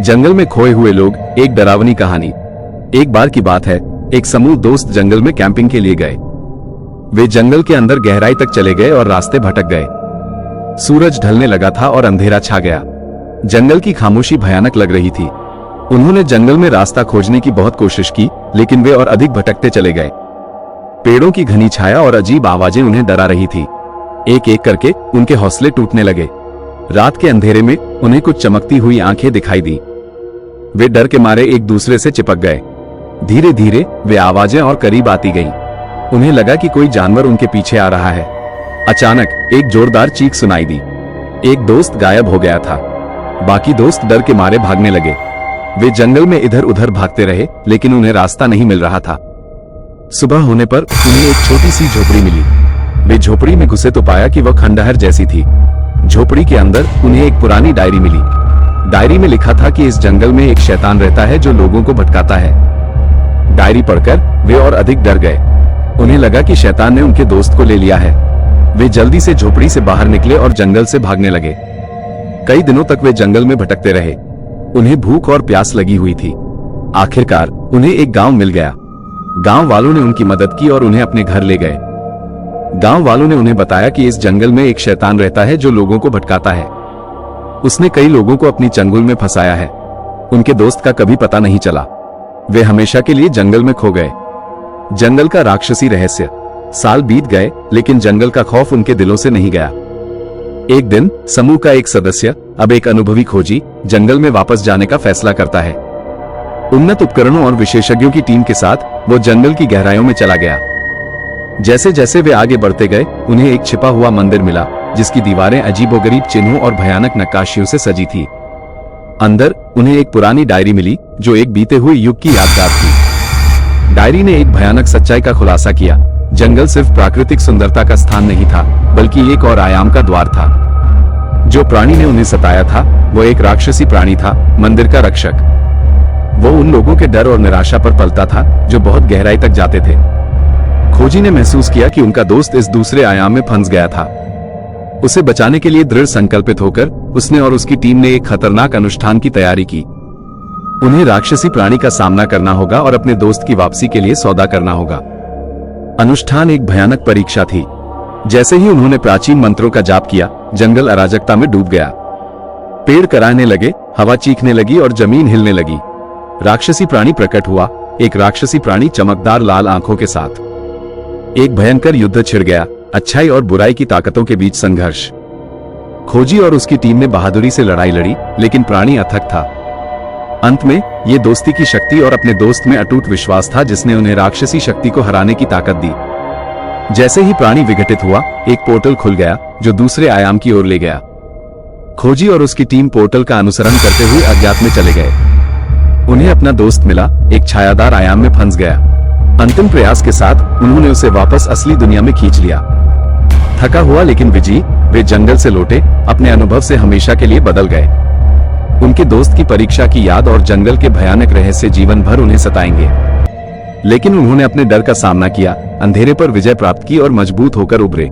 जंगल में खोए हुए लोग, एक डरावनी कहानी। एक बार की बात है, एक समूह दोस्त जंगल में कैंपिंग के लिए गए। वे जंगल के अंदर गहराई तक चले गए और रास्ते भटक गए। सूरज ढलने लगा था और अंधेरा छा गया। जंगल की खामोशी भयानक लग रही थी। उन्होंने जंगल में रास्ता खोजने की बहुत कोशिश की, लेकिन वे और अधिक भटकते चले गए। पेड़ों की घनी छाया और अजीब आवाजें उन्हें डरा रही थी। एक एक करके उनके हौसले टूटने लगे। रात के अंधेरे में उन्हें कुछ चमकती हुई आंखें दिखाई दी। वे डर के मारे एक दूसरे से चिपक गए। धीरे धीरे वे आवाजें और करीब आती गईं। उन्हें लगा कि कोई जानवर उनके पीछे आ रहा है। अचानक एक जोरदार चीख सुनाई दी। एक दोस्त गायब हो गया था। बाकी दोस्त डर के मारे भागने लगे। वे जंगल में इधर उधर भागते रहे, लेकिन उन्हें रास्ता नहीं मिल रहा था। सुबह होने पर उन्हें एक छोटी सी झोपड़ी मिली। वे झोपड़ी में घुसे तो पाया कि वह खंडहर जैसी थी। झोपड़ी के अंदर उन्हें एक पुरानी डायरी मिली। डायरी में लिखा था कि इस जंगल में एक शैतान रहता है जो लोगों को भटकाता है। डायरी पढ़कर वे और अधिक डर गए। उन्हें लगा कि शैतान ने उनके दोस्त को ले लिया है। वे जल्दी से झोपड़ी से बाहर निकले और जंगल से भागने लगे। कई दिनों तक वे जंगल में भटकते रहे। उन्हें भूख और प्यास लगी हुई थी। आखिरकार उन्हें एक गांव मिल गया। गांव वालों ने उनकी मदद की और उन्हें अपने घर ले गए। गांव वालों ने उन्हें बताया कि इस जंगल में एक शैतान रहता है जो लोगों को भटकाता है। उसने कई लोगों को अपनी चंगुल में फंसाया है। उनके दोस्त का कभी पता नहीं चला। वे हमेशा के लिए जंगल में खो गए। जंगल का राक्षसी रहस्य। साल बीत गए, लेकिन जंगल का खौफ उनके दिलों से नहीं गया। एक दिन समूह का एक सदस्य, अब एक अनुभवी खोजी, जंगल में वापस जाने का फैसला करता है। उन्नत उपकरणों और विशेषज्ञों की टीम के साथ वो जंगल की गहराइयों में चला गया। जैसे जैसे वे आगे बढ़ते गए, उन्हें एक छिपा हुआ मंदिर मिला, जिसकी दीवारें अजीबोगरीब चिन्हों और भयानक नक्काशियों से सजी थी। अंदर उन्हें एक पुरानी डायरी मिली, जो एक बीते हुए युग की यादगार थी। डायरी ने एक भयानक सच्चाई का खुलासा किया। जंगल सिर्फ प्राकृतिक सुंदरता का स्थान नहीं था, बल्कि एक और आयाम का द्वार था। जो प्राणी ने उन्हें सताया था, वो एक राक्षसी प्राणी था, मंदिर का रक्षक। वो उन लोगों के डर और निराशा पर पलता था, जो बहुत गहराई तक जाते थे। खोजी ने महसूस किया कि उनका दोस्त इस दूसरे आयाम में फंस गया था। उसे बचाने के लिए दृढ़ संकल्पित होकर उसने और उसकी टीम ने एक खतरनाक अनुष्ठान की तैयारी की। उन्हें राक्षसी प्राणी का सामना करना होगा और अपने दोस्त की वापसी के लिए सौदा करना होगा। अनुष्ठान एक भयानक परीक्षा थी। जैसे ही उन्होंने प्राचीन मंत्रों का जाप किया, जंगल अराजकता में डूब गया। पेड़ कराहने लगे, हवा चीखने लगी और जमीन हिलने लगी। राक्षसी प्राणी प्रकट हुआ, एक राक्षसी प्राणी चमकदार लाल आंखों के साथ। एक भयंकर युद्ध छिड़ गया, अच्छाई और बुराई की ताकतों के बीच संघर्ष। खोजी और उसकी टीम ने बहादुरी से लड़ाई लड़ी, लेकिन प्राणी अथक था। अंत में ये दोस्ती की शक्ति और अपने दोस्त में अटूट विश्वास था, जिसने उन्हें राक्षसी शक्ति को हराने की ताकत दी। जैसे ही प्राणी विघटित हुआ, एक पोर्टल खुल गया, जो दूसरे आयाम की ओर ले गया। खोजी और उसकी टीम पोर्टल का अनुसरण करते हुए अज्ञात में चले गए। उन्हें अपना दोस्त मिला, एक छायादार आयाम में फंस गया। अंतिम प्रयास के साथ उन्होंने उसे वापस असली दुनिया में खींच लिया। थका हुआ लेकिन विजयी, वे जंगल से लौटे, अपने अनुभव से हमेशा के लिए बदल गए। उनके दोस्त की परीक्षा की याद और जंगल के भयानक रहस्य जीवन भर उन्हें सताएंगे। लेकिन उन्होंने अपने डर का सामना किया, अंधेरे पर विजय प्राप्त की और मजबूत होकर उभरे।